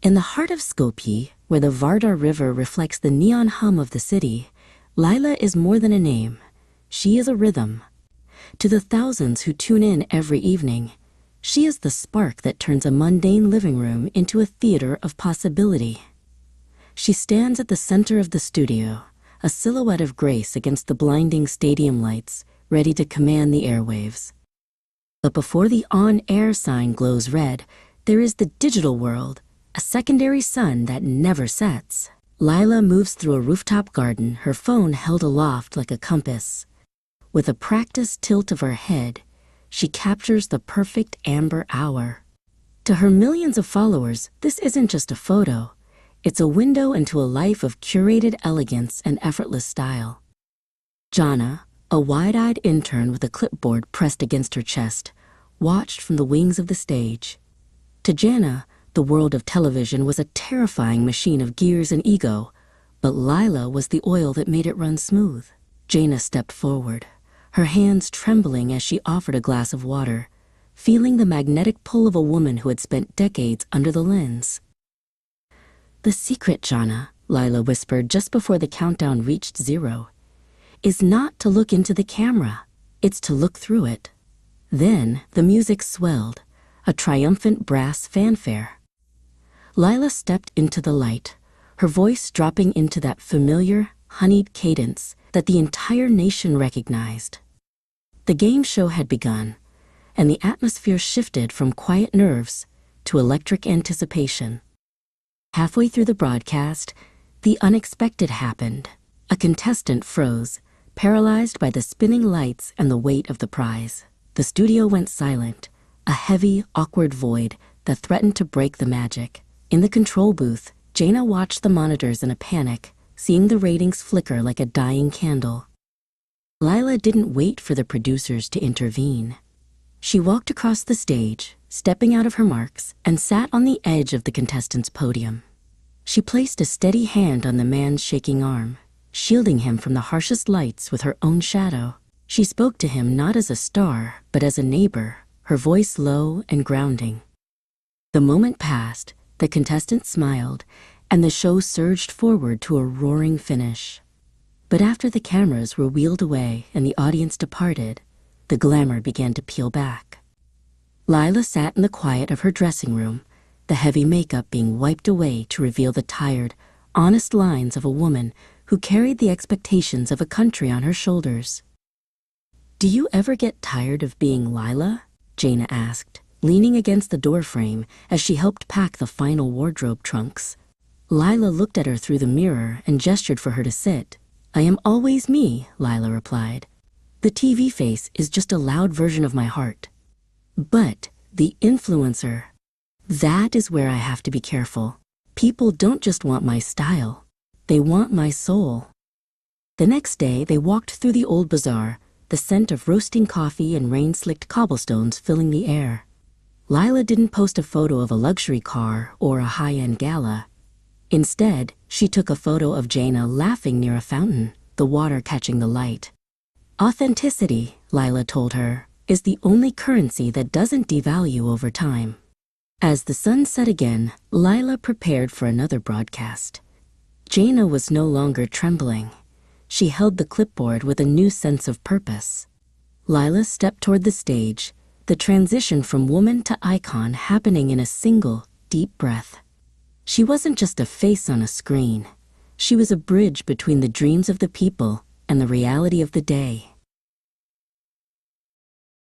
In the heart of Skopje, where the Vardar River reflects the neon hum of the city, Lila is more than a name. She is a rhythm. To the thousands who tune in every evening, she is the spark that turns a mundane living room into a theater of possibility. She stands at the center of the studio, a silhouette of grace against the blinding stadium lights, ready to command the airwaves. But before the on-air sign glows red, there is the digital world, a secondary sun that never sets. Lila moves through a rooftop garden, her phone held aloft like a compass. With a practiced tilt of her head, she captures the perfect amber hour. To her millions of followers, this isn't just a photo. It's a window into a life of curated elegance and effortless style. Jana, a wide-eyed intern with a clipboard pressed against her chest, watched from the wings of the stage. To Jana, the world of television was a terrifying machine of gears and ego, but Lila was the oil that made it run smooth. Jana stepped forward, her hands trembling as she offered a glass of water, feeling the magnetic pull of a woman who had spent decades under the lens. "The secret, Jana," Lila whispered just before the countdown reached 0, "is not to look into the camera. It's to look through it." Then the music swelled, a triumphant brass fanfare. Lila stepped into the light, her voice dropping into that familiar, honeyed cadence that the entire nation recognized. The game show had begun, and the atmosphere shifted from quiet nerves to electric anticipation. Halfway through the broadcast, the unexpected happened. A contestant froze, paralyzed by the spinning lights and the weight of the prize. The studio went silent, a heavy, awkward void that threatened to break the magic. In the control booth, Jana watched the monitors in a panic, seeing the ratings flicker like a dying candle. Lila didn't wait for the producers to intervene. She walked across the stage, stepping out of her marks, and sat on the edge of the contestant's podium. She placed a steady hand on the man's shaking arm, shielding him from the harshest lights with her own shadow. She spoke to him not as a star, but as a neighbor, her voice low and grounding. The moment passed, the contestant smiled, and the show surged forward to a roaring finish. But after the cameras were wheeled away and the audience departed, the glamour began to peel back. Lila sat in the quiet of her dressing room, the heavy makeup being wiped away to reveal the tired, honest lines of a woman who carried the expectations of a country on her shoulders. "Do you ever get tired of being Lila?" Jana asked, leaning against the doorframe as she helped pack the final wardrobe trunks. Lila looked at her through the mirror and gestured for her to sit. "I am always me," Lila replied. "The TV face is just a loud version of my heart. But the influencer, that is where I have to be careful. People don't just want my style, they want my soul." The next day, they walked through the old bazaar, the scent of roasting coffee and rain-slicked cobblestones filling the air. Lila didn't post a photo of a luxury car or a high-end gala. Instead, she took a photo of Jana laughing near a fountain, the water catching the light. "Authenticity," Lila told her, "is the only currency that doesn't devalue over time." As the sun set again, Lila prepared for another broadcast. Jana was no longer trembling. She held the clipboard with a new sense of purpose. Lila stepped toward the stage, the transition from woman to icon happening in a single, deep breath. She wasn't just a face on a screen. She was a bridge between the dreams of the people and the reality of the day.